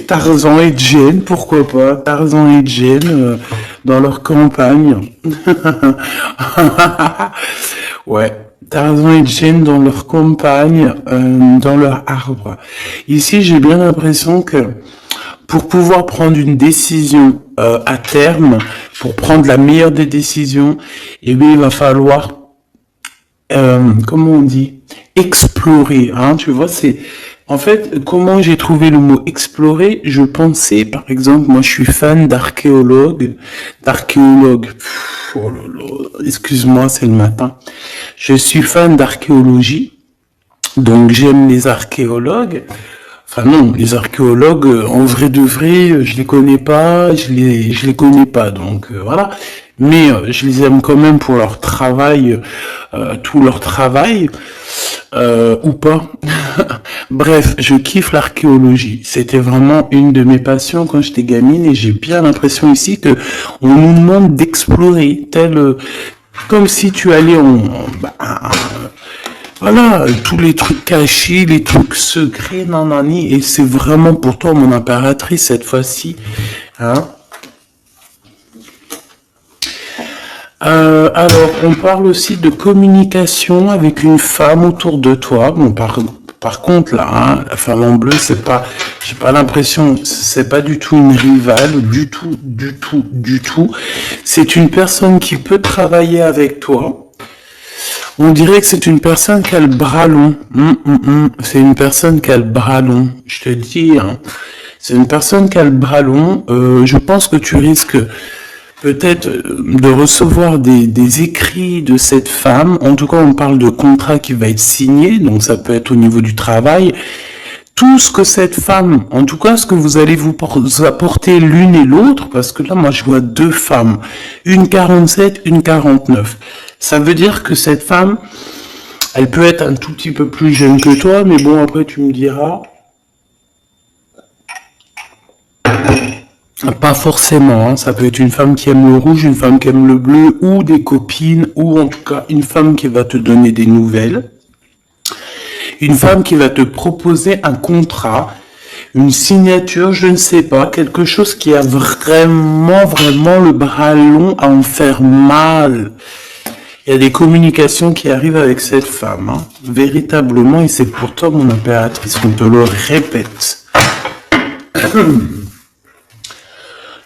Tarzan et Jane, pourquoi pas? Tarzan et Jane dans leur campagne. Ouais. Tarzan et Jane dans leur campagne, dans leur arbre. Ici, j'ai bien l'impression que pour pouvoir prendre une décision à terme, pour prendre la meilleure des décisions, eh bien, il va falloir, comment on dit, explorer. Hein, tu vois, c'est en fait comment j'ai trouvé le mot explorer. Je pensais, par exemple, moi, je suis fan d'archéologue. Oh là là, excuse-moi, c'est le matin. Je suis fan d'archéologie, donc j'aime les archéologues. Enfin non, les archéologues, en vrai de vrai, je les connais pas, je les connais pas, donc voilà. Mais je les aime quand même pour leur travail, tout leur travail, ou pas. Bref, je kiffe l'archéologie. C'était vraiment une de mes passions quand j'étais gamine et j'ai bien l'impression ici que on nous demande d'explorer, comme si tu allais voilà, tous les trucs cachés, les trucs secrets, nanani, et c'est vraiment pour toi mon impératrice cette fois-ci, hein. Alors, on parle aussi de communication avec une femme autour de toi. Bon, par contre, là, hein, la femme en bleu, c'est pas, j'ai pas l'impression, c'est pas du tout une rivale, du tout, du tout, du tout. C'est une personne qui peut travailler avec toi. On dirait que c'est une personne qui a le bras long. C'est une personne qui a le bras long. Je te dis, hein. C'est une personne qui a le bras long. Je pense que tu risques peut-être de recevoir des écrits de cette femme. En tout cas, on parle de contrat qui va être signé. Donc, ça peut être au niveau du travail. Tout ce que cette femme, en tout cas, ce que vous allez vous apporter l'une et l'autre, parce que là, moi, je vois deux femmes. Une 47, une 49. Ça veut dire que cette femme, elle peut être un tout petit peu plus jeune que toi, mais bon, après, tu me diras. Pas forcément, hein. Ça peut être une femme qui aime le rouge, une femme qui aime le bleu, ou des copines, ou en tout cas, une femme qui va te donner des nouvelles. Une femme qui va te proposer un contrat, une signature, je ne sais pas, quelque chose qui a vraiment, vraiment le bras long à en faire mal. Il y a des communications qui arrivent avec cette femme, hein, véritablement, et c'est pour toi, mon impératrice, qu'on te le répète.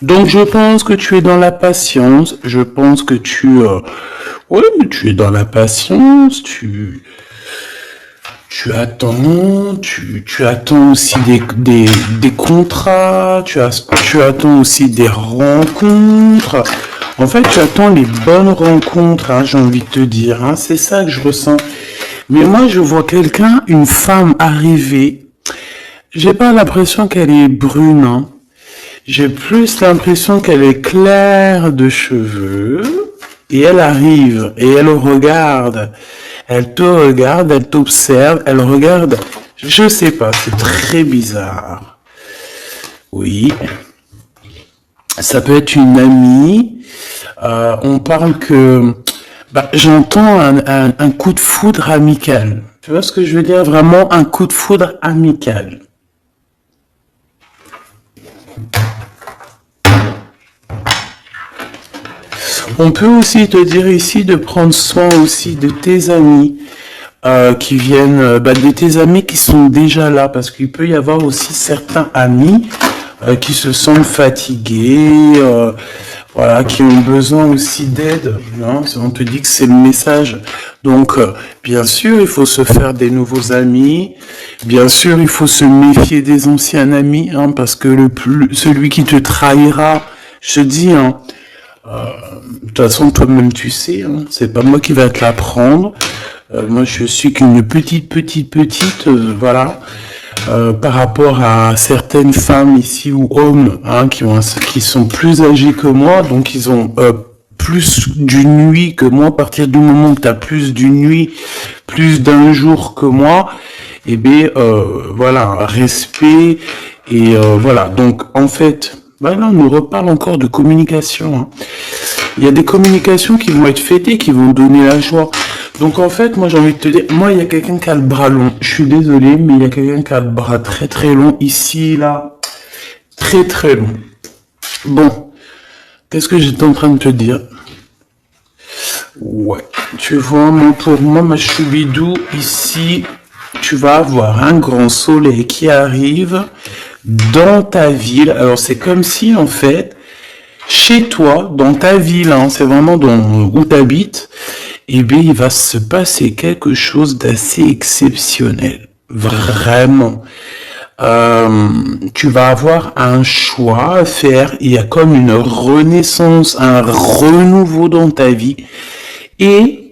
Donc, je pense que tu es dans la patience, je pense que ouais, tu es dans la patience, tu attends, tu attends aussi des contrats, tu attends aussi des rencontres. En fait, tu attends les bonnes rencontres, hein, j'ai envie de te dire, hein, c'est ça que je ressens. Mais moi, je vois quelqu'un, une femme arriver. J'ai pas l'impression qu'elle est brune, hein. J'ai plus l'impression qu'elle est claire de cheveux. Et elle arrive, et elle regarde. Elle te regarde, elle t'observe, elle regarde. Je sais pas, c'est très bizarre. Oui. Ça peut être une amie. On parle que... j'entends un coup de foudre amical. Tu vois ce que je veux dire? Vraiment un coup de foudre amical. On peut aussi te dire ici de prendre soin aussi de tes amis qui viennent, de tes amis qui sont déjà là, parce qu'il peut y avoir aussi certains amis qui se sentent fatigués, voilà, qui ont besoin aussi d'aide. Hein, on te dit que c'est le message. Donc, bien sûr, il faut se faire des nouveaux amis. Bien sûr, il faut se méfier des anciens amis, hein, parce que celui qui te trahira, je te dis, hein, de toute façon, toi-même, tu sais, hein, c'est pas moi qui va te l'apprendre. Moi, je suis qu'une petite, voilà, par rapport à certaines femmes ici ou hommes, hein, qui sont plus âgés que moi, donc ils ont plus d'une nuit que moi. À partir du moment où tu as plus d'une nuit, plus d'un jour que moi, eh bien, voilà, respect et voilà. Donc, en fait. Là, on nous reparle encore de communication. Hein. Il y a des communications qui vont être fêtées, qui vont donner la joie. Donc, en fait, moi, j'ai envie de te dire, moi, il y a quelqu'un qui a le bras long. Je suis désolé, mais il y a quelqu'un qui a le bras très, très long. Ici, là, très très long. Bon, qu'est-ce que j'étais en train de te dire? Ouais, tu vois, moi, pour moi, ma choubidou, ici, tu vas avoir un grand soleil qui arrive dans ta ville. Alors, c'est comme si, en fait, chez toi, dans ta ville, hein, c'est vraiment où tu habites, eh bien, il va se passer quelque chose d'assez exceptionnel. Vraiment. Tu vas avoir un choix à faire. Il y a comme une renaissance, un renouveau dans ta vie. Et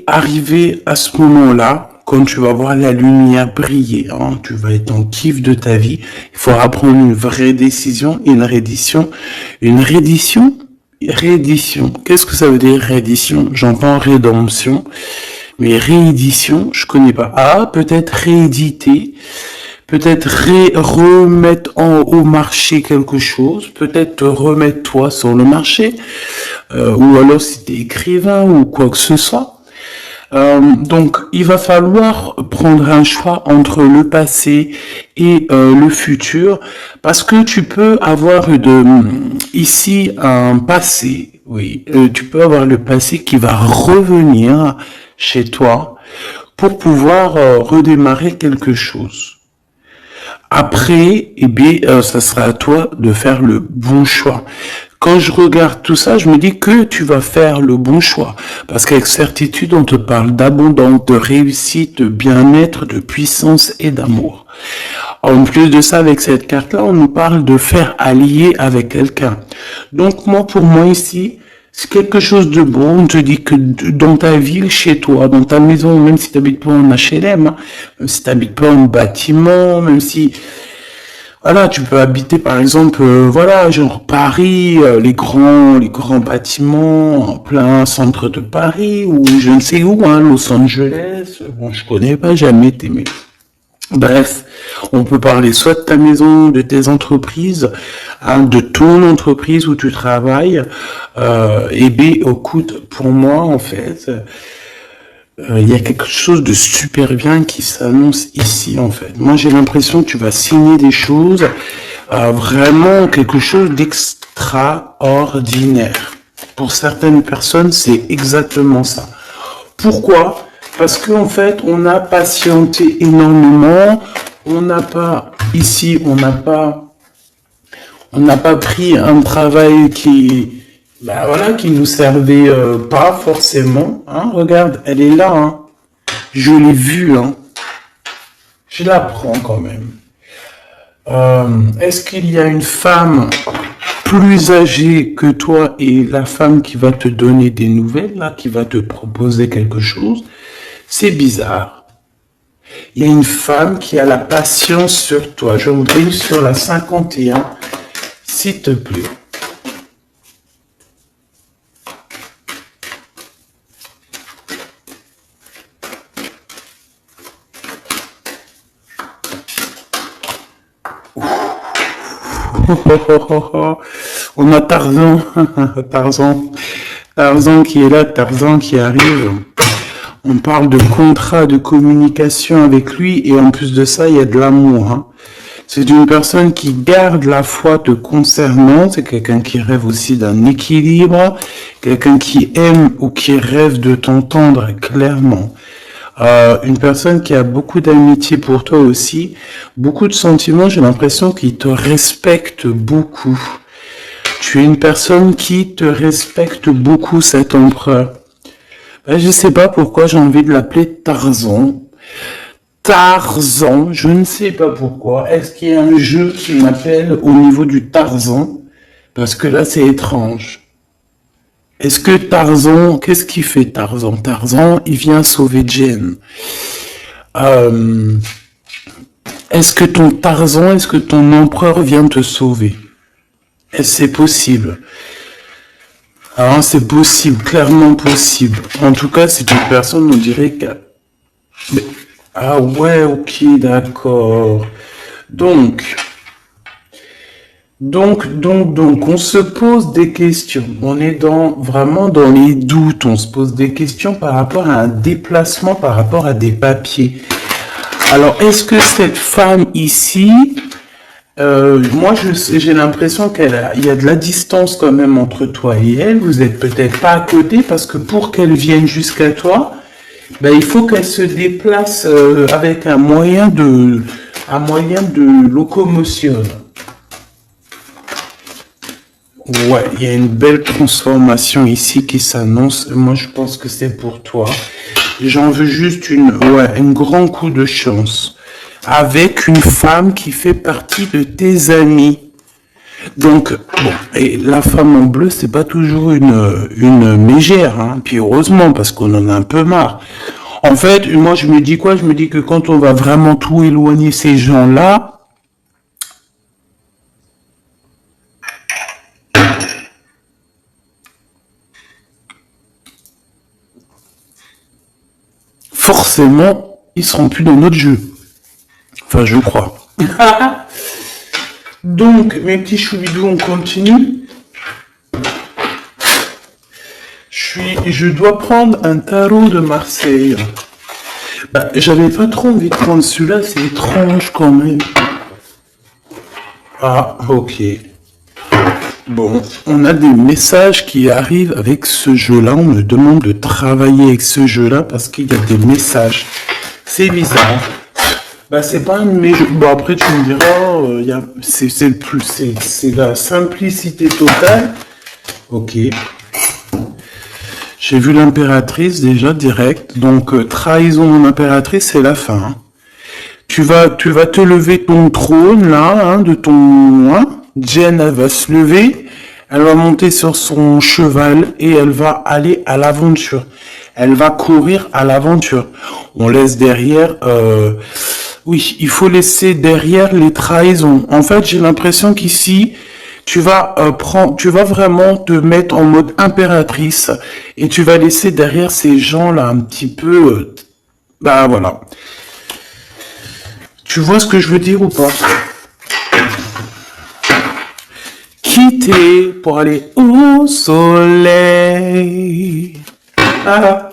arrivé à ce moment-là, quand tu vas voir la lumière briller, hein, tu vas être en kiff de ta vie, il faudra prendre une vraie décision, une reddition. Une reddition? Réédition. Qu'est-ce que ça veut dire réédition? J'entends rédemption, mais réédition, je connais pas. Ah, peut-être rééditer, peut-être remettre au marché quelque chose, peut-être te remettre toi sur le marché, ou alors si t'es écrivain ou quoi que ce soit. Donc, il va falloir prendre un choix entre le passé et le futur, parce que tu peux avoir ici un passé, oui, tu peux avoir le passé qui va revenir chez toi pour pouvoir redémarrer quelque chose. Après, eh bien, ça sera à toi de faire le bon choix. Quand je regarde tout ça, je me dis que tu vas faire le bon choix. Parce qu'avec certitude, on te parle d'abondance, de réussite, de bien-être, de puissance et d'amour. En plus de ça, avec cette carte-là, on nous parle de faire allier avec quelqu'un. Donc moi, pour moi ici, c'est quelque chose de bon. On te dit que dans ta ville, chez toi, dans ta maison, même si tu n'habites pas en HLM, hein, même si tu n'habites pas en bâtiment, même si... Voilà, tu peux habiter par exemple, voilà, genre Paris, les grands bâtiments en plein centre de Paris, ou je ne sais où, hein, Los Angeles. Bon, je connais pas, jamais été, mais bref, on peut parler soit de ta maison, de tes entreprises, hein, de ton entreprise où tu travailles. Et bien, écoute, pour moi, en fait, il y a quelque chose de super bien qui s'annonce ici, en fait. Moi, j'ai l'impression que tu vas signer des choses, vraiment quelque chose d'extraordinaire. Pour certaines personnes, c'est exactement ça. Pourquoi? Parce qu'en fait, on a patienté énormément. On n'a pas, ici, on n'a pas pris un travail qui nous servait pas forcément. Hein, regarde, elle est là. Hein. Je l'ai vue. Hein. Je la prends quand même. Est-ce qu'il y a une femme plus âgée que toi et la femme qui va te donner des nouvelles, là, qui va te proposer quelque chose? C'est bizarre. Il y a une femme qui a la patience sur toi. Je vous prie sur la 51, s'il te plaît. On a Tarzan, Tarzan qui est là, Tarzan qui arrive. On parle de contrat de communication avec lui et en plus de ça, il y a de l'amour. Hein. C'est une personne qui garde la foi te concernant, c'est quelqu'un qui rêve aussi d'un équilibre, quelqu'un qui aime ou qui rêve de t'entendre clairement. Une personne qui a beaucoup d'amitié pour toi aussi, beaucoup de sentiments, j'ai l'impression qu'il te respecte beaucoup. Tu es une personne qui te respecte beaucoup, cet empereur. Ben, je sais pas pourquoi j'ai envie de l'appeler Tarzan. Tarzan, je ne sais pas pourquoi. Est-ce qu'il y a un jeu qui m'appelle au niveau du Tarzan? Parce que là, c'est étrange. Est-ce que Tarzan, qu'est-ce qu'il fait Tarzan? Tarzan, il vient sauver Jen. Est-ce que ton empereur vient te sauver? Est-ce que c'est possible? Alors, c'est possible, clairement possible. En tout cas, c'est une personne, on dirait que... Ah ouais, ok, d'accord. Donc, on se pose des questions. On est vraiment dans les doutes. On se pose des questions par rapport à un déplacement, par rapport à des papiers. Alors, est-ce que cette femme ici, Moi, j'ai l'impression il y a de la distance quand même entre toi et elle. Vous êtes peut-être pas à côté parce que pour qu'elle vienne jusqu'à toi, ben, il faut qu'elle se déplace avec un moyen de locomotion. Ouais, il y a une belle transformation ici qui s'annonce. Moi, je pense que c'est pour toi. J'en veux juste un grand coup de chance. Avec une femme qui fait partie de tes amis. Donc, bon, et la femme en bleu, c'est pas toujours une mégère, hein. Puis heureusement, parce qu'on en a un peu marre. En fait, moi, je me dis quoi? Je me dis que quand on va vraiment tout éloigner ces gens-là, forcément, ils seront plus dans notre jeu. Enfin, je crois. Donc, mes petits choubidous, on continue. Je dois prendre un tarot de Marseille. Bah, j'avais pas trop envie de prendre celui-là, c'est étrange quand même. Ah, ok. Bon, on a des messages qui arrivent avec ce jeu-là. On me demande de travailler avec ce jeu-là parce qu'il y a des messages. C'est bizarre. Bah, c'est pas un de mes jeux. Bon, après, tu me diras, c'est la simplicité totale. Ok. J'ai vu l'impératrice déjà direct. Donc, trahison de l'impératrice, c'est la fin. Hein. Tu vas te lever ton trône, là, hein, de ton... Hein. Jen, elle va se lever, elle va monter sur son cheval et elle va aller à l'aventure. Elle va courir à l'aventure. On laisse derrière... Oui, il faut laisser derrière les trahisons. En fait, j'ai l'impression qu'ici, tu vas vraiment te mettre en mode impératrice et tu vas laisser derrière ces gens-là un petit peu... bah voilà. Tu vois ce que je veux dire ou pas? Quitter pour aller au soleil. Ah.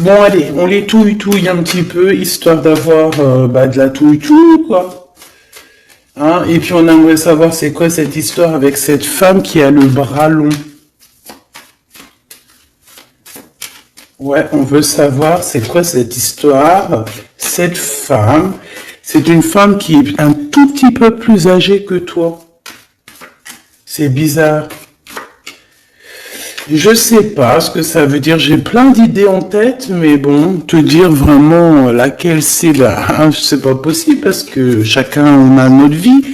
Bon, allez, on les touille un petit peu, histoire d'avoir de la touille, quoi. Hein? Et puis on aimerait savoir c'est quoi cette histoire avec cette femme qui a le bras long. Ouais, on veut savoir c'est quoi cette histoire. Cette femme, c'est une femme qui est un tout petit peu plus âgée que toi. C'est bizarre. Je sais pas ce que ça veut dire. J'ai plein d'idées en tête, mais bon, te dire vraiment laquelle c'est là, c'est pas possible parce que chacun on a notre vie.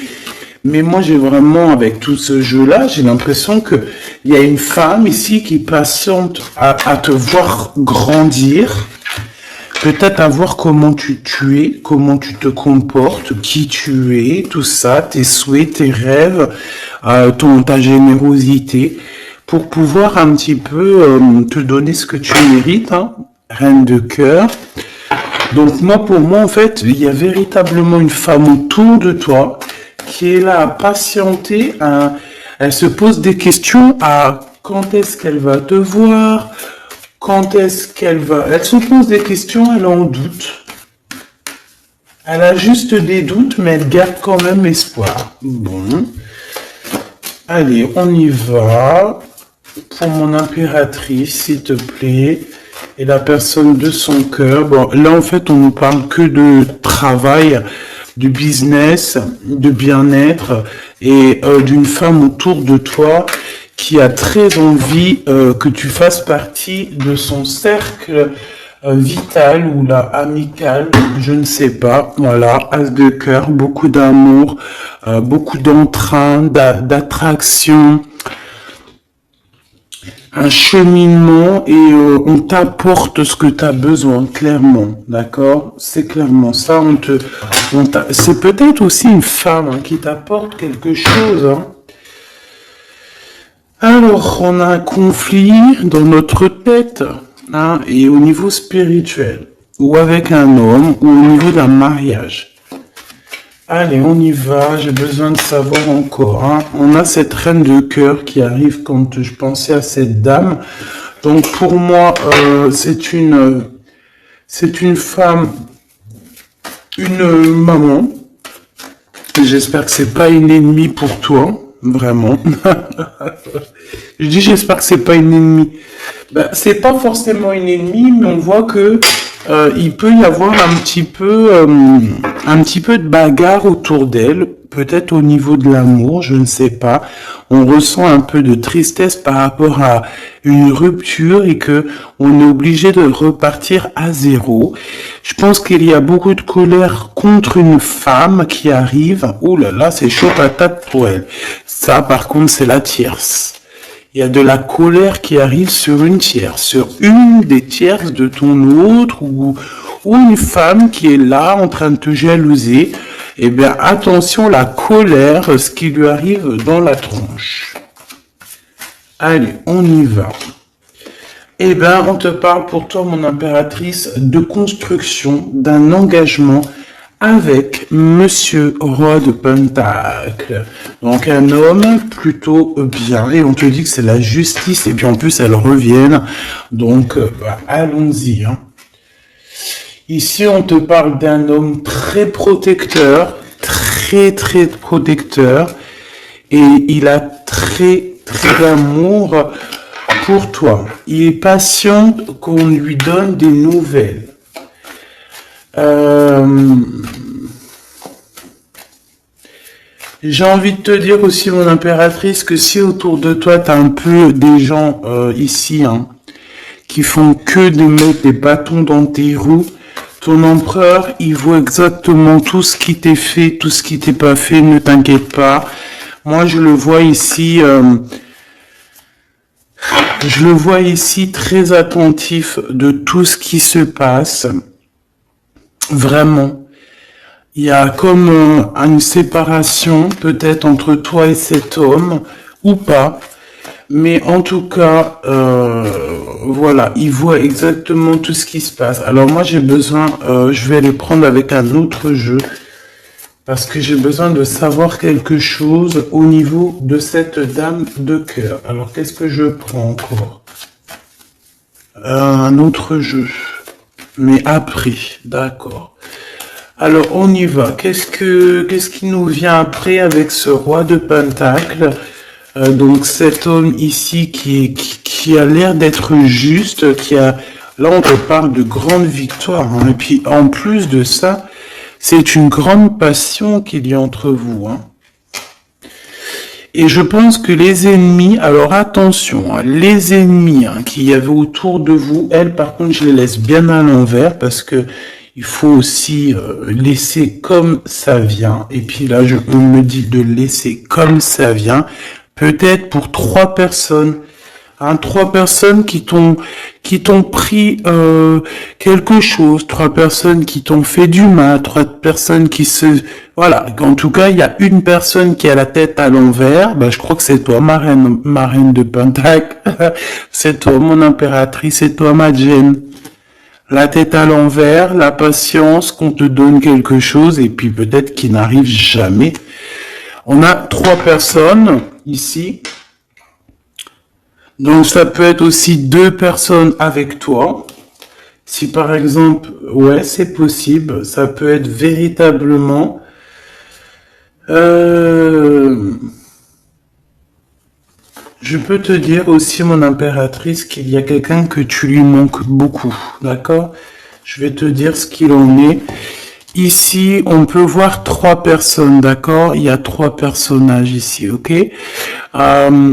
Mais moi, j'ai vraiment, avec tout ce jeu-là, j'ai l'impression que il y a une femme ici qui patiente à te voir grandir, peut-être à voir comment tu es, comment tu te comportes, qui tu es, tout ça, tes souhaits, tes rêves, ta générosité, pour pouvoir un petit peu te donner ce que tu mérites, hein, reine de cœur. Donc moi, pour moi, en fait, il y a véritablement une femme autour de toi qui est là à patienter, elle se pose des questions à quand est-ce qu'elle va te voir, quand est-ce qu'elle va... Elle se pose des questions, elle est en doute. Elle a juste des doutes, mais elle garde quand même espoir. Bon. Allez, on y va. Pour mon impératrice, s'il te plaît. Et la personne de son cœur. Bon, là, en fait, on ne parle que de travail, de business, de bien-être et d'une femme autour de toi qui a très envie que tu fasses partie de son cercle vital ou là amical, je ne sais pas. Voilà, as de cœur, beaucoup d'amour, beaucoup d'entrain, d'attraction, un cheminement et on t'apporte ce que tu as besoin, clairement, d'accord? C'est clairement ça, c'est peut-être aussi une femme qui t'apporte quelque chose, hein. Alors, on a un conflit dans notre tête, hein, et au niveau spirituel, ou avec un homme, ou au niveau d'un mariage. Allez, on y va, j'ai besoin de savoir encore. Hein. On a cette reine de cœur qui arrive quand je pensais à cette dame. Donc pour moi, c'est une femme, une maman, j'espère que c'est pas une ennemie pour toi, vraiment. Je dis j'espère que c'est pas une ennemie. Ben, c'est pas forcément une ennemie, mais on voit que il peut y avoir un petit peu de bagarre autour d'elle, peut-être au niveau de l'amour, je ne sais pas. On ressent un peu de tristesse par rapport à une rupture et que on est obligé de repartir à zéro. Je pense qu'il y a beaucoup de colère contre une femme qui arrive. Ouh là là, c'est chaud patate pour elle. Ça, par contre, c'est la tierce. Il y a de la colère qui arrive sur une tierce, sur une des tierces de ton autre ou une femme qui est là en train de te jalouser. Eh bien, attention, la colère, ce qui lui arrive dans la tronche. Allez, on y va. Eh bien, on te parle pour toi, mon impératrice, de construction, d'un engagement avec Monsieur Roi de Pentacle. Donc un homme plutôt bien. Et on te dit que c'est la justice et puis en plus elle revienne. Donc allons-y. Hein. Ici on te parle d'un homme très protecteur, très protecteur. Et il a très d'amour pour toi. Il est patient qu'on lui donne des nouvelles. J'ai envie de te dire aussi, mon impératrice, que si autour de toi, tu as un peu des gens ici hein, qui font que de mettre des bâtons dans tes roues, ton empereur, il voit exactement tout ce qui t'est fait, tout ce qui t'est pas fait, ne t'inquiète pas. Moi, je le vois ici très attentif de tout ce qui se passe. Vraiment. Il y a comme une séparation peut-être entre toi et cet homme, ou pas. Mais en tout cas, voilà, il voit exactement tout ce qui se passe. Alors moi j'ai besoin, je vais aller prendre avec un autre jeu, parce que j'ai besoin de savoir quelque chose au niveau de cette dame de cœur. Alors qu'est-ce que je prends encore? Un autre jeu. Mais après, d'accord. Alors, on y va. Qu'est-ce qui nous vient après avec ce roi de Pentacle? Donc, cet homme ici qui a l'air d'être juste, là, on te parle de grande victoire. Hein. Et puis, en plus de ça, c'est une grande passion qu'il y a entre vous. Hein. Et je pense que les ennemis, alors attention, hein, les ennemis hein, qu'il y avait autour de vous, elles par contre je les laisse bien à l'envers parce que il faut aussi laisser comme ça vient. Et puis là on me dit de laisser comme ça vient, peut-être pour 3 personnes. Hein, 3 personnes qui t'ont pris quelque chose, 3 personnes qui t'ont fait du mal, 3 personnes voilà. En tout cas, il y a une personne qui a la tête à l'envers. Je crois que c'est toi, ma reine de Pentacle. C'est toi, mon impératrice. C'est toi, ma Jane. La tête à l'envers, la patience, qu'on te donne quelque chose et puis peut-être qu'il n'arrive jamais. On a 3 personnes ici. Donc, ça peut être aussi 2 personnes avec toi. Si par exemple, ouais, c'est possible, ça peut être véritablement... Je peux te dire aussi, mon impératrice, qu'il y a quelqu'un que tu lui manques beaucoup, d'accord? Je vais te dire ce qu'il en est. Ici, on peut voir 3 personnes, d'accord? Il y a 3 personnages ici, ok?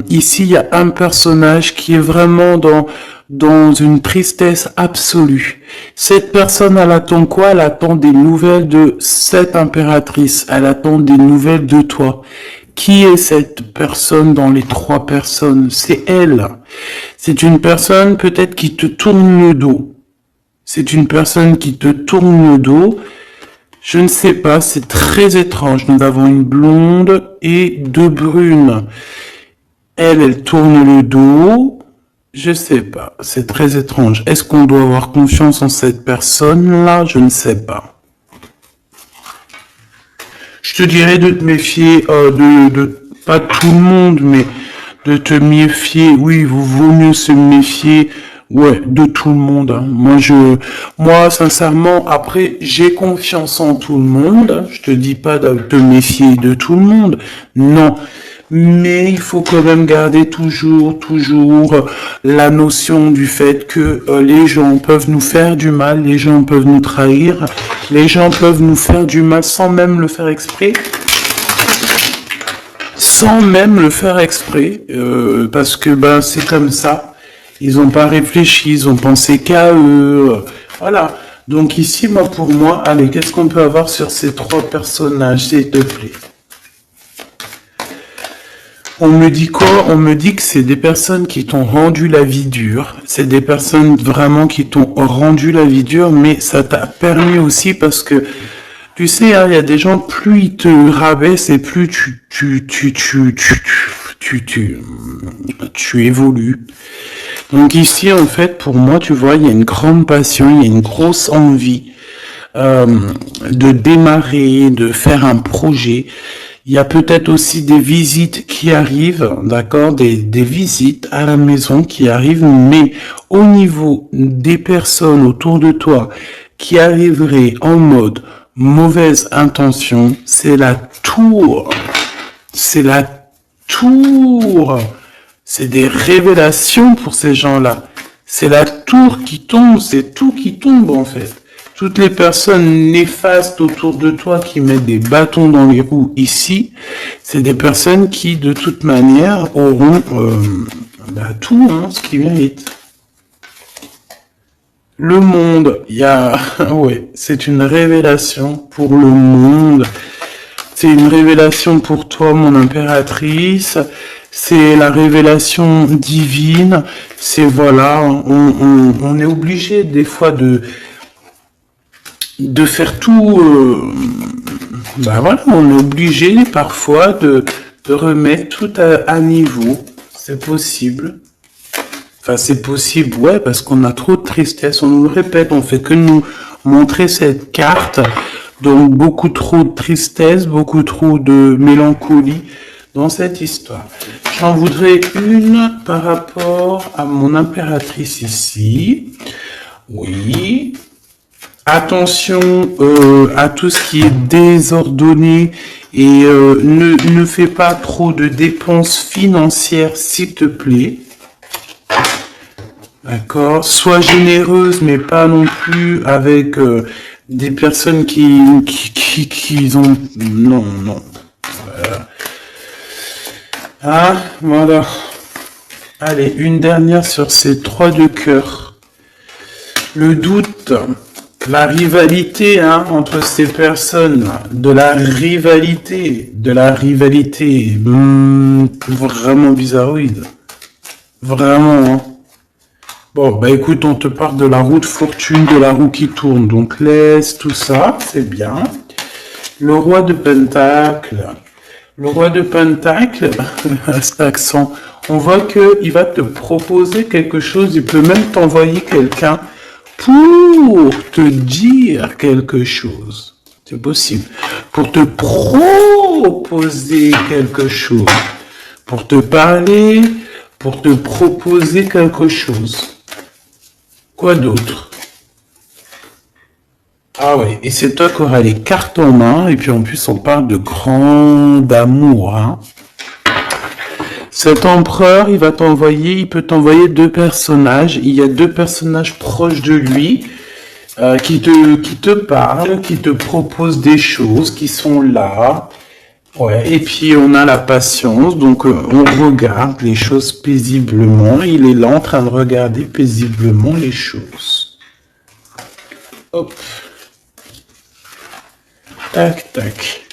Ici, il y a un personnage qui est vraiment dans une tristesse absolue. Cette personne, elle attend quoi? Elle attend des nouvelles de cette impératrice. Elle attend des nouvelles de toi. Qui est cette personne dans les 3 personnes? C'est elle. C'est une personne peut-être qui te tourne le dos. C'est une personne qui te tourne le dos. Je ne sais pas, c'est très étrange. Nous avons une blonde et 2 brunes. Elle tourne le dos. Je sais pas, c'est très étrange. Est-ce qu'on doit avoir confiance en cette personne-là? Je ne sais pas. Je te dirais de te méfier, pas tout le monde, mais de te méfier. Oui, vaut mieux se méfier, ouais, de tout tout le monde. Hein. Moi, sincèrement, après, j'ai confiance en tout le monde. Je te dis pas de te méfier de tout le monde. Non. Mais il faut quand même garder toujours la notion du fait que les gens peuvent nous faire du mal, les gens peuvent nous trahir, les gens peuvent nous faire du mal sans même le faire exprès. Sans même le faire exprès, parce que ben c'est comme ça. Ils ont pas réfléchi, ils ont pensé qu'à eux. Voilà. Donc ici, pour moi, allez, qu'est-ce qu'on peut avoir sur ces trois personnages, s'il te plaît? On me dit quoi? On me dit que c'est des personnes qui t'ont rendu la vie dure. C'est des personnes vraiment qui t'ont rendu la vie dure, mais ça t'a permis aussi parce que, tu sais, hein, il y a des gens, plus ils te rabaissent et plus tu évolues. Donc ici, en fait, pour moi, tu vois, il y a une grande passion, il y a une grosse envie de démarrer, de faire un projet. Il y a peut-être aussi des visites qui arrivent, d'accord, des visites à la maison qui arrivent, mais au niveau des personnes autour de toi qui arriveraient en mode mauvaise intention, c'est la tour. C'est la tour. C'est des révélations pour ces gens-là. C'est la tour qui tombe, c'est tout qui tombe en fait. Toutes les personnes néfastes autour de toi qui mettent des bâtons dans les roues ici, c'est des personnes qui, de toute manière, auront tout ce qu'ils méritent. Le monde, il y a... ouais, c'est une révélation pour le monde. C'est une révélation pour toi, mon impératrice. C'est la révélation divine. C'est voilà, on est obligé des fois de faire tout, voilà, on est obligé parfois de remettre tout à niveau. C'est possible. Enfin, c'est possible, ouais, parce qu'on a trop de tristesse. On nous le répète, on fait que nous montrer cette carte. Donc, beaucoup trop de tristesse, beaucoup trop de mélancolie dans cette histoire. J'en voudrais une par rapport à mon impératrice ici. Oui. Attention à tout ce qui est désordonné et ne fais pas trop de dépenses financières, s'il te plaît. D'accord. Sois généreuse, mais pas non plus avec des personnes qui ont... Non. Voilà. Ah, voilà. Allez, une dernière sur ces trois de cœur. Le doute... La rivalité entre ces personnes, de la rivalité, vraiment bizarroïde. Vraiment, hein. Bon, bah écoute, on te parle de la roue de fortune, de la roue qui tourne, donc laisse tout ça, c'est bien. Le roi de Pentacle. Le roi de Pentacle, à cet accent, on voit qu'il va te proposer quelque chose, il peut même t'envoyer quelqu'un pour te dire quelque chose. C'est possible. Pour te proposer quelque chose. Pour te parler, pour te proposer quelque chose. Quoi d'autre? Ah ouais, et c'est toi qui auras les cartes en main, et puis en plus on parle de grand amour, hein. Cet empereur, il peut t'envoyer deux personnages. Il y a deux personnages proches de lui qui te parlent, qui te proposent des choses, qui sont là. Ouais. Et puis on a la patience, donc on regarde les choses paisiblement. Il est là en train de regarder paisiblement les choses. Hop. Tac, tac.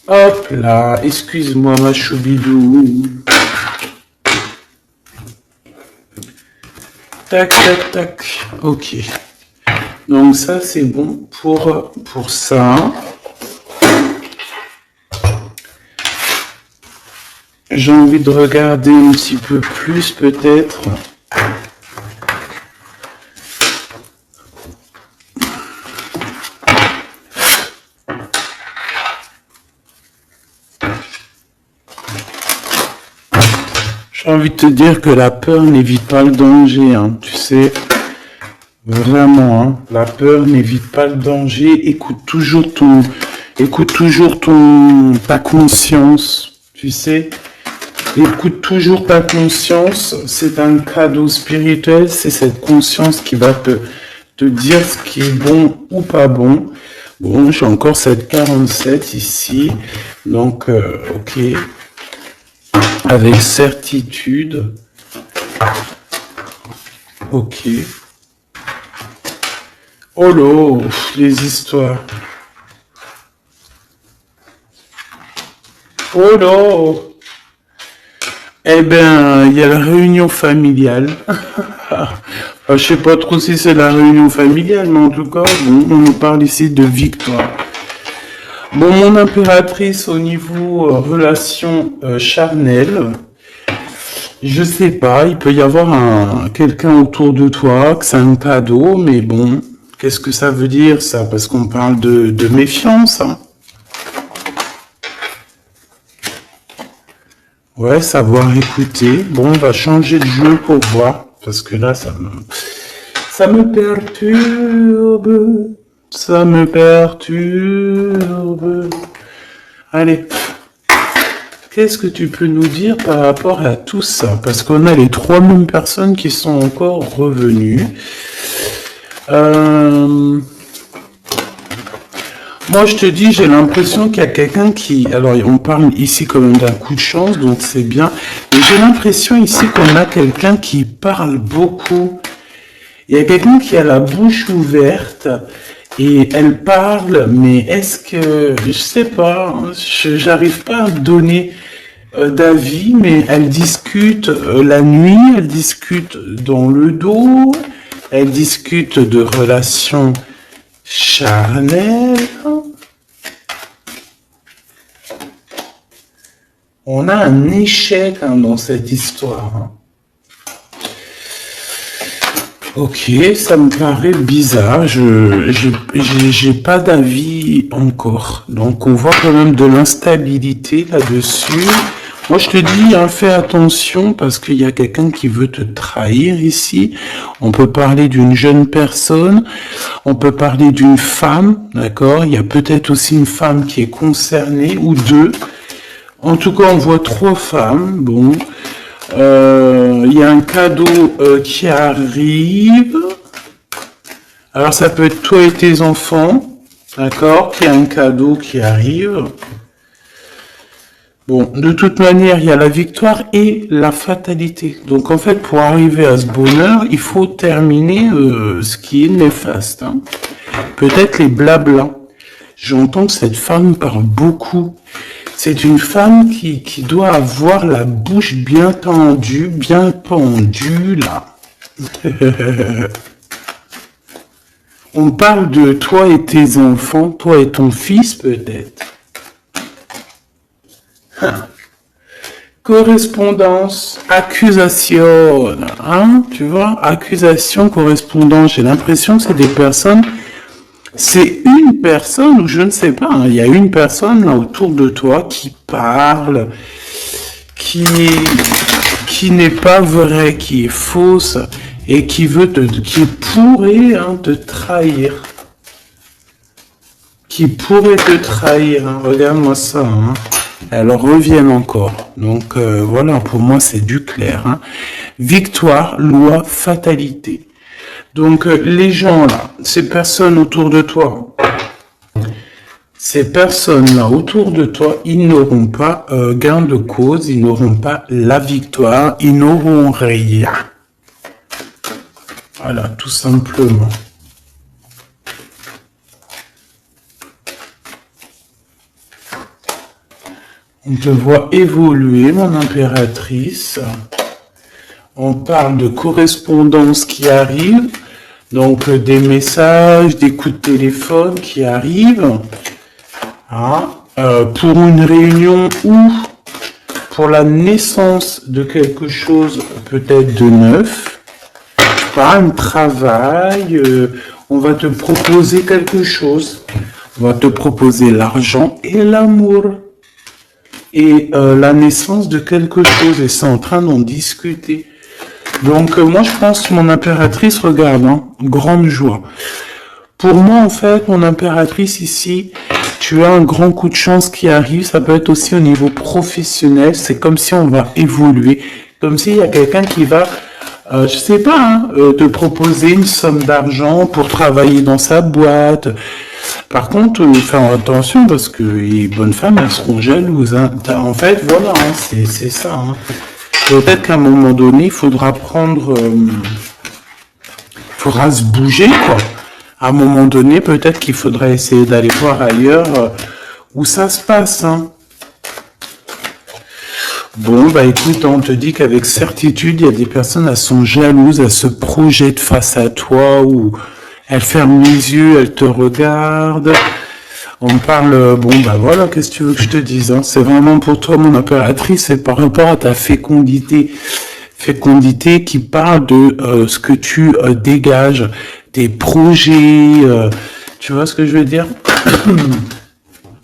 Hop là, excuse-moi ma choubidou. Tac, tac, tac. Ok. Donc ça c'est bon pour ça. J'ai envie de regarder un petit peu plus peut-être. J'ai envie de te dire que la peur n'évite pas le danger, hein, tu sais. Vraiment, hein, la peur n'évite pas le danger. Écoute toujours ta conscience, tu sais. Écoute toujours ta conscience. C'est un cadeau spirituel. C'est cette conscience qui va te dire ce qui est bon ou pas bon. Bon, j'ai encore cette 47 ici. Donc, ok. Avec certitude. Ok. Oh là, les histoires. Oh là. Eh ben, il y a la réunion familiale. Je sais pas trop si c'est la réunion familiale, mais en tout cas, bon, on nous parle ici de victoire. Bon, mon impératrice au niveau relation charnelle, je sais pas, il peut y avoir quelqu'un autour de toi, que c'est un cadeau, mais bon, qu'est-ce que ça veut dire ça? Parce qu'on parle de méfiance, hein. Ouais, savoir écouter. Bon, on va changer de jeu pour voir, parce que là, ça me perturbe. Ça me perturbe. Allez. Qu'est-ce que tu peux nous dire par rapport à tout ça? Parce qu'on a les 3 mêmes personnes qui sont encore revenues. Moi, je te dis, j'ai l'impression qu'il y a quelqu'un qui... Alors, on parle ici quand même d'un coup de chance, donc c'est bien. Mais j'ai l'impression ici qu'on a quelqu'un qui parle beaucoup. Il y a quelqu'un qui a la bouche ouverte et elle parle, mais est-ce que... Je sais pas, j'arrive pas à donner d'avis, mais elle discute la nuit, elle discute dans le dos, elle discute de relations charnelles. On a un échec dans cette histoire. Hein. Ok, ça me paraît bizarre. J'ai pas d'avis encore. Donc on voit quand même de l'instabilité là-dessus. Moi je te dis, hein, fais attention parce qu'il y a quelqu'un qui veut te trahir ici. On peut parler d'une jeune personne, on peut parler d'une femme, d'accord? Il y a peut-être aussi une femme qui est concernée ou deux. En tout cas, on voit 3 femmes. Bon, il y a un cadeau qui arrive. Alors ça peut être toi et tes enfants, d'accord? Il y a un cadeau qui arrive. Bon, de toute manière, il y a la victoire et la fatalité. Donc, en fait, pour arriver à ce bonheur, il faut terminer ce qui est néfaste. Hein. Peut-être les blablas. J'entends que cette femme parle beaucoup. C'est une femme qui doit avoir la bouche bien tendue, bien pendue, là. On parle de toi et tes enfants, toi et ton fils, peut-être. Correspondance, accusation, hein, tu vois, accusation, correspondance, j'ai l'impression que c'est des personnes, c'est une personne, ou je ne sais pas, hein, il y a une personne là autour de toi qui parle, qui n'est pas vraie, qui est fausse, et qui pourrait te trahir. Qui pourrait te trahir, hein, regarde-moi ça, hein. Elles reviennent encore. Donc voilà, pour moi c'est du clair. Hein. Victoire, loi, fatalité. Donc les gens là, ces personnes autour de toi, ces personnes-là autour de toi, ils n'auront pas gain de cause, ils n'auront pas la victoire, ils n'auront rien. Voilà, tout simplement. On te voit évoluer, mon impératrice. On parle de correspondance qui arrive. Donc, des messages, des coups de téléphone qui arrivent. Hein, pour une réunion ou pour la naissance de quelque chose peut-être de neuf. Pas un travail. On va te proposer quelque chose. On va te proposer l'argent et l'amour. et la naissance de quelque chose, et c'est en train d'en discuter. Donc moi je pense que mon impératrice, regarde, hein, grande joie. Pour moi en fait, mon impératrice ici, tu as un grand coup de chance qui arrive, ça peut être aussi au niveau professionnel, c'est comme si on va évoluer, comme s'il y a quelqu'un qui va, je sais pas, hein, te proposer une somme d'argent pour travailler dans sa boîte. Par contre, faire attention parce que les bonnes femmes, elles seront jalouses. Hein. En fait, voilà, hein, c'est ça. Hein. Peut-être qu'à un moment donné, il faudra faudra se bouger, quoi. À un moment donné, peut-être qu'il faudrait essayer d'aller voir ailleurs où ça se passe. Hein. Bon, bah écoute, on te dit qu'avec certitude, il y a des personnes, elles sont jalouses, elles se projettent face à toi ou elles ferment les yeux, elles te regardent. On parle, bon, bah voilà, qu'est-ce que tu veux que je te dise, hein? C'est vraiment pour toi, mon impératrice, c'est par rapport à ta fécondité. Fécondité qui parle de ce que tu dégages, tes projets, tu vois ce que je veux dire?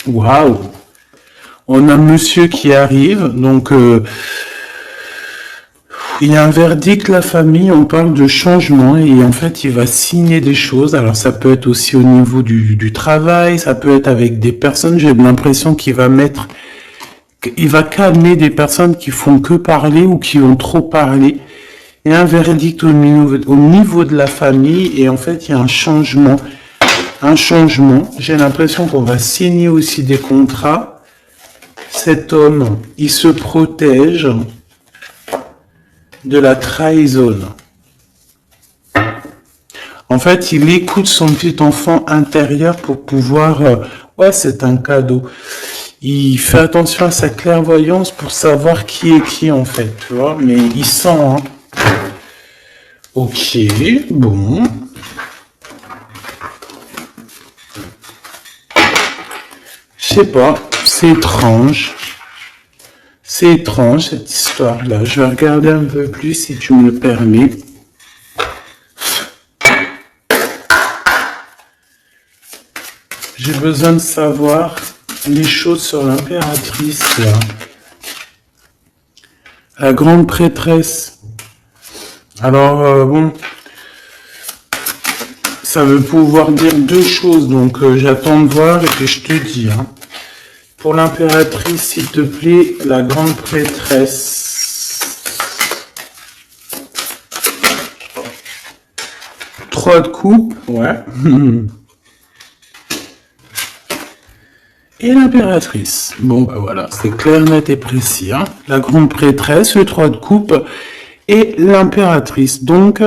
Waouh! On a monsieur qui arrive, donc il y a un verdict, la famille, on parle de changement et en fait il va signer des choses. Alors ça peut être aussi au niveau du travail, ça peut être avec des personnes, j'ai l'impression qu'il va calmer des personnes qui font que parler ou qui ont trop parlé. Il y a un verdict au niveau de la famille et en fait il y a un changement. J'ai l'impression qu'on va signer aussi des contrats. Cet homme, il se protège de la trahison. En fait, il écoute son petit enfant intérieur pour pouvoir... ouais, c'est un cadeau. Il fait attention à sa clairvoyance pour savoir qui est qui, en fait, tu vois. Mais il sent, hein. Ok, bon. Je sais pas, c'est étrange. C'est étrange, cette histoire-là. Je vais regarder un peu plus, si tu me le permets. J'ai besoin de savoir les choses sur l'impératrice, là. La grande prêtresse. Alors, bon, ça veut pouvoir dire deux choses, donc j'attends de voir et que je te dis. Hein. Pour l'impératrice, s'il te plaît, la grande prêtresse. 3 de coupe, ouais. Et l'impératrice. Bon, bah voilà, c'est clair, net et précis. Hein. La grande prêtresse, le 3 de coupe et l'impératrice. Donc,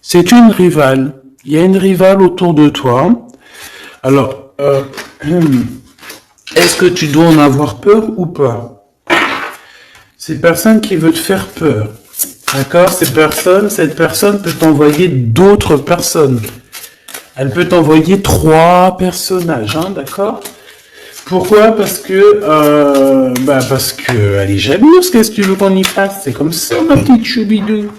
c'est une rivale. Il y a une rivale autour de toi. Alors, est-ce que tu dois en avoir peur ou pas? C'est personne qui veut te faire peur. D'accord? Cette personne peut t'envoyer d'autres personnes. Elle peut t'envoyer 3 personnages, hein, d'accord? Pourquoi? Parce que elle est jalouse. Qu'est-ce que tu veux qu'on y fasse? C'est comme ça, ma petite choubidou.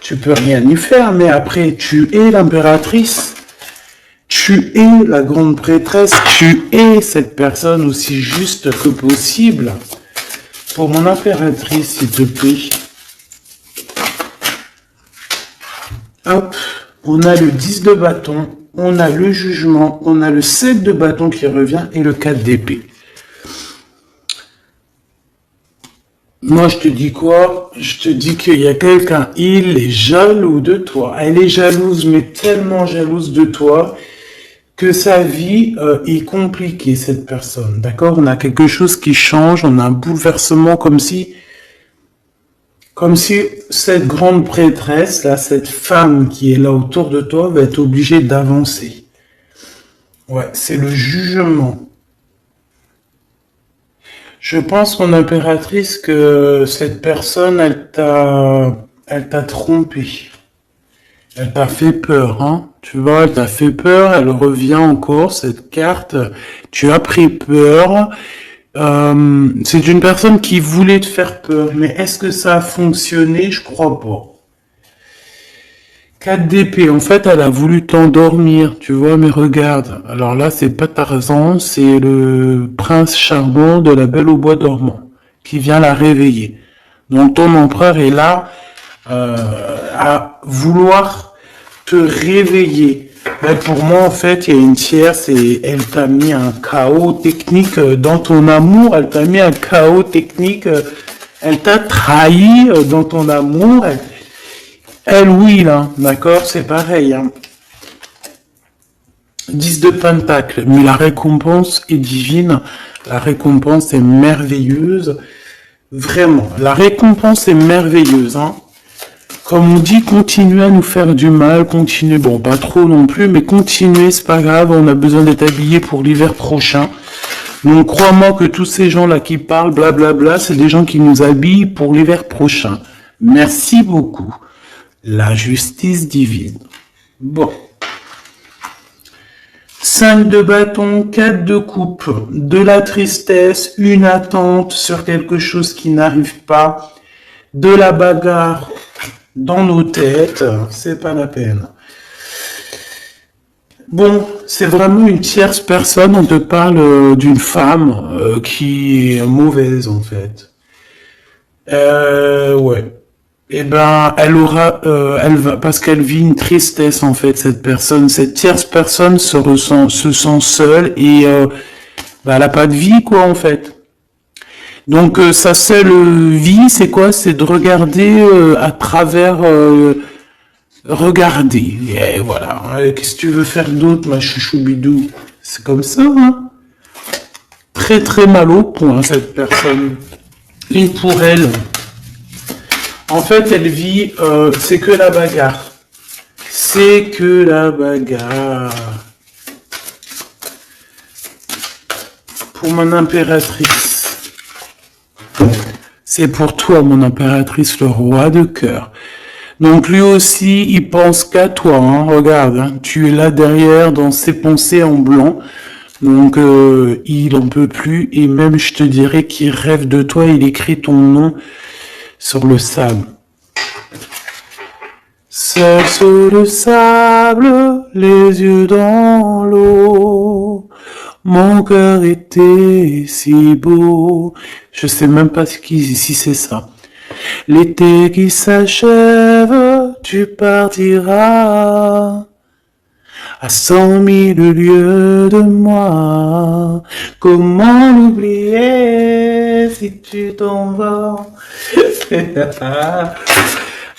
Tu peux rien y faire, mais après, tu es l'impératrice. Tu es la grande prêtresse. Tu es cette personne aussi juste que possible. Pour mon impératrice, s'il te plaît. Hop. On a le 10 de bâton, on a le jugement, on a le 7 de bâton qui revient et le 4 d'épée. Moi, je te dis quoi? Je te dis qu'il y a quelqu'un, il est jaloux de toi. Elle est jalouse, mais tellement jalouse de toi que sa vie est compliquée, cette personne. D'accord? On a quelque chose qui change, on a un bouleversement comme si cette grande prêtresse, là, cette femme qui est là autour de toi, va être obligée d'avancer. Ouais, c'est le jugement. Je pense, mon impératrice, que cette personne, elle t'a trompé. Elle t'a fait peur, hein. Tu vois, elle t'a fait peur, elle revient encore, cette carte. Tu as pris peur. C'est une personne qui voulait te faire peur, mais est-ce que ça a fonctionné? Je crois pas. 4 d'épée. En fait, elle a voulu t'endormir, tu vois, mais regarde. Alors là, c'est pas Tarzan, c'est le prince charmant de la Belle au bois dormant qui vient la réveiller. Donc ton empereur est là à vouloir te réveiller. Mais pour moi, en fait, il y a une tierce et elle t'a mis un chaos technique dans ton amour. Elle t'a mis un chaos technique. Elle t'a trahi dans ton amour. Elle, oui, là, d'accord, c'est pareil. Hein. 10 de pentacle, mais la récompense est divine. La récompense est merveilleuse. Vraiment, la récompense est merveilleuse. Hein. Comme on dit, continuez à nous faire du mal, continuez, bon, pas trop non plus, mais continuez, c'est pas grave, on a besoin d'être habillés pour l'hiver prochain. Donc, crois-moi que tous ces gens-là qui parlent, blablabla, c'est des gens qui nous habillent pour l'hiver prochain. Merci beaucoup. La justice divine. Bon. 5 de bâton, 4 de coupe, de la tristesse, une attente sur quelque chose qui n'arrive pas, de la bagarre dans nos têtes, c'est pas la peine. Bon, c'est vraiment une tierce personne, on te parle d'une femme qui est mauvaise en fait. Ouais. Eh ben, elle va, parce qu'elle vit une tristesse en fait, cette personne, cette tierce personne se sent seule et bah, elle a pas de vie quoi en fait. Donc sa seule vie, c'est quoi? C'est de regarder à travers, regarder. Et voilà. Qu'est-ce que tu veux faire d'autre, ma chouchou bidou? C'est comme ça. Hein, très très mal au point cette personne. Et pour elle. En fait, elle vit, c'est que la bagarre. C'est que la bagarre. Pour mon impératrice. C'est pour toi, mon impératrice, le roi de cœur. Donc lui aussi, il pense qu'à toi. Hein. Regarde, hein, tu es là derrière dans ses pensées en blanc. Donc il en peut plus. Et même, je te dirais qu'il rêve de toi. Il écrit ton nom sur le sable. Seul sous le sable, les yeux dans l'eau, mon cœur était si beau. Je sais même pas si c'est ça. L'été qui s'achève, tu partiras à 100 000 lieues de moi. Comment l'oublier si tu t'en vas?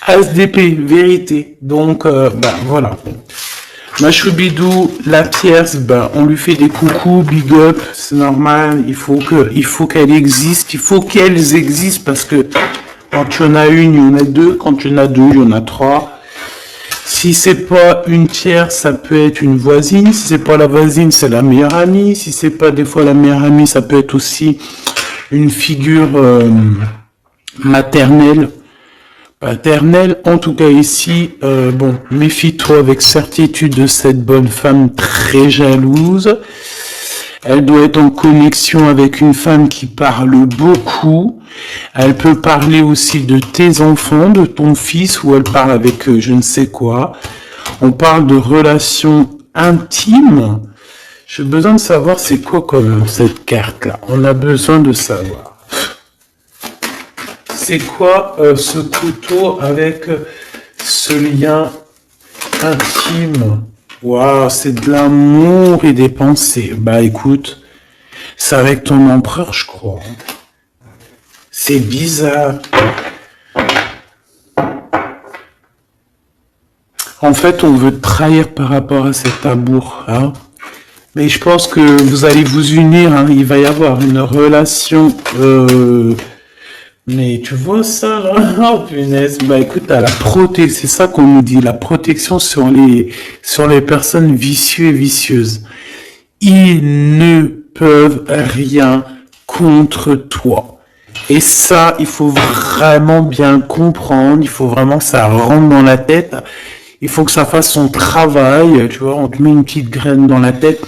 As d'épée, vérité. Donc, voilà. Ma choubidou, la tierce, on lui fait des coucous, big up, c'est normal. Il faut qu'elle existe. Il faut qu'elles existent parce que quand tu en as une, il y en a deux. Quand tu en as deux, il y en a trois. Si c'est pas une tierce, ça peut être une voisine. Si c'est pas la voisine, c'est la meilleure amie. Si c'est pas des fois la meilleure amie, ça peut être aussi une figure maternelle, paternelle. En tout cas ici, bon, méfie-toi avec certitude de cette bonne femme très jalouse. Elle doit être en connexion avec une femme qui parle beaucoup. Elle peut parler aussi de tes enfants, de ton fils, ou elle parle avec je ne sais quoi. On parle de relations intimes. J'ai besoin de savoir c'est quoi comme cette carte-là. On a besoin de savoir. C'est quoi ce couteau avec ce lien intime? Waouh, c'est de l'amour et des pensées. Bah écoute, c'est avec ton empereur, je crois. C'est bizarre. En fait, on veut te trahir par rapport à cet amour. Hein. Mais je pense que vous allez vous unir. Hein. Il va y avoir une relation... Mais tu vois ça là? Oh punaise, bah écoute, à la protection, c'est ça qu'on nous dit, la protection sur les personnes vicieuses et vicieuses. Ils ne peuvent rien contre toi. Et ça, il faut vraiment bien comprendre, il faut vraiment que ça rentre dans la tête, il faut que ça fasse son travail, tu vois, on te met une petite graine dans la tête,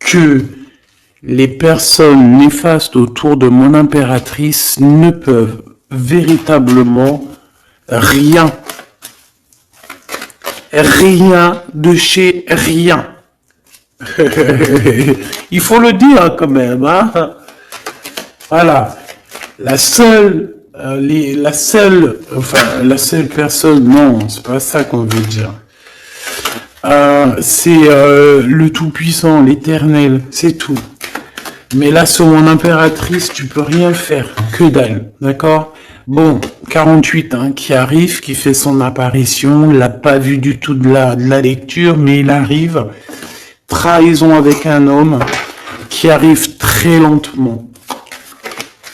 que les personnes néfastes autour de mon impératrice ne peuvent véritablement rien rien de chez rien. Il faut le dire quand même, hein. Voilà. La seule personne, non, c'est pas ça qu'on veut dire. C'est le Tout-Puissant, l'Éternel, c'est tout. Mais là, sur mon impératrice, tu peux rien faire, que dalle, d'accord? Bon, 48, hein, qui arrive, qui fait son apparition, il l'a pas vu du tout de la lecture, mais il arrive. Trahison avec un homme qui arrive très lentement.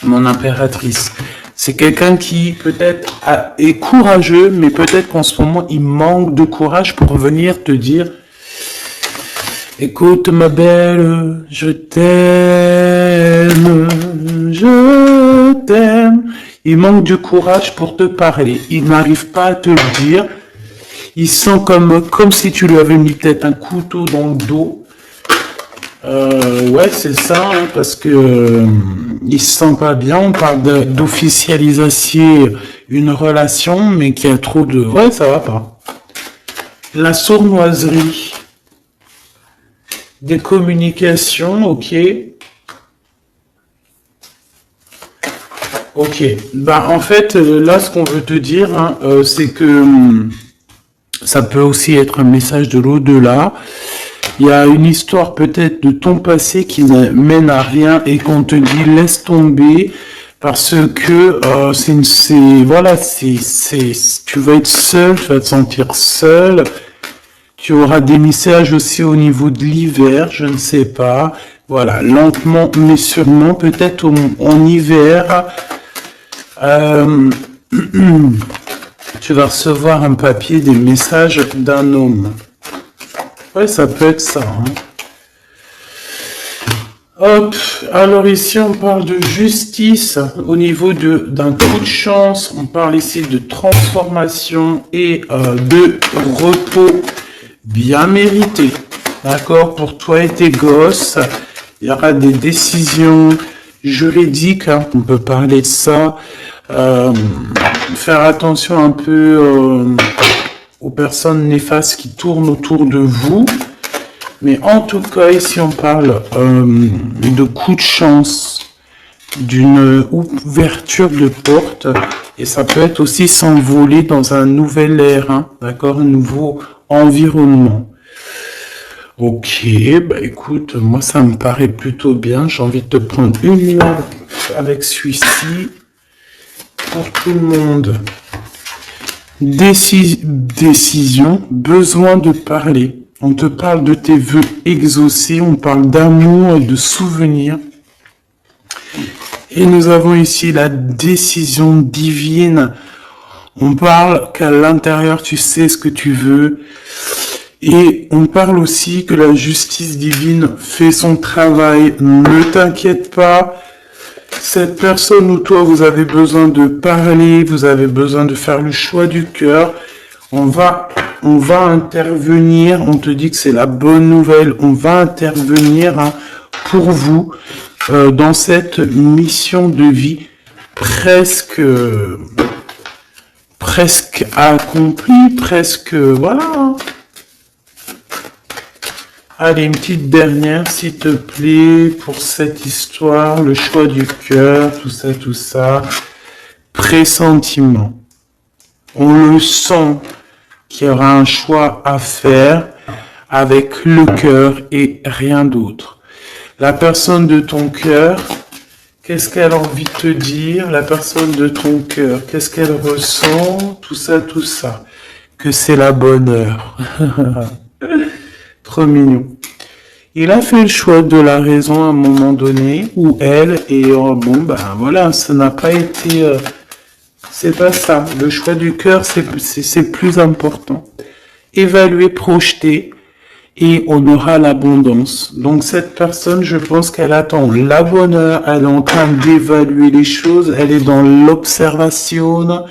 Mon impératrice. C'est quelqu'un qui peut-être est courageux, mais peut-être qu'en ce moment, il manque de courage pour venir te dire écoute ma belle, je t'aime. Il manque de courage pour te parler. Il n'arrive pas à te le dire. Il sent comme si tu lui avais mis peut-être un couteau dans le dos. Ouais, c'est ça, hein, parce que il se sent pas bien. On parle d'officialiser une relation, mais qui a trop de... Ouais, ça va pas. La sournoiserie. Des communications, ok. Ok. Bah, en fait, là, ce qu'on veut te dire, hein, c'est que ça peut aussi être un message de l'au-delà. Il y a une histoire peut-être de ton passé qui ne mène à rien et qu'on te dit laisse tomber parce que tu vas être seul, tu vas te sentir seul. Tu auras des messages aussi au niveau de l'hiver, je ne sais pas. Voilà, lentement mais sûrement, peut-être en hiver. Tu vas recevoir un papier, des messages d'un homme. Ouais, ça peut être ça. Hein. Hop, alors ici on parle de justice au niveau d'un coup de chance. On parle ici de transformation et de repos bien mérité. D'accord, pour toi et tes gosses. Il y aura des décisions juridiques. Hein, on peut parler de ça. Faire attention un peu aux personnes néfastes qui tournent autour de vous. Mais en tout cas, ici, on parle de coup de chance, d'une ouverture de porte. Et ça peut être aussi s'envoler dans un nouvel air, hein, d'accord, un nouveau environnement. Ok, bah écoute, moi, ça me paraît plutôt bien. J'ai envie de te prendre une là avec celui-ci pour tout le monde. Décision, besoin de parler. On te parle de tes vœux exaucés, on parle d'amour et de souvenirs. Et nous avons ici la décision divine. On parle qu'à l'intérieur, tu sais ce que tu veux. Et on parle aussi que la justice divine fait son travail. Ne t'inquiète pas. Cette personne ou toi, vous avez besoin de parler, vous avez besoin de faire le choix du cœur. On va intervenir, on te dit que c'est la bonne nouvelle, on va intervenir hein, pour vous dans cette mission de vie presque accomplie, presque, voilà. Allez, une petite dernière, s'il te plaît, pour cette histoire, le choix du cœur, tout ça. Pressentiment. On le sent qu'il y aura un choix à faire avec le cœur et rien d'autre. La personne de ton cœur, qu'est-ce qu'elle a envie de te dire? La personne de ton cœur, qu'est-ce qu'elle ressent? Tout ça. Que c'est la bonne heure. Trop mignon. Il a fait le choix de la raison à un moment donné, ou elle, et bon, ben voilà, ça n'a pas été... c'est pas ça. Le choix du cœur, c'est plus important. Évaluer, projeter, et on aura l'abondance. Donc cette personne, je pense qu'elle attend la bonne heure, elle est en train d'évaluer les choses, elle est dans l'observation,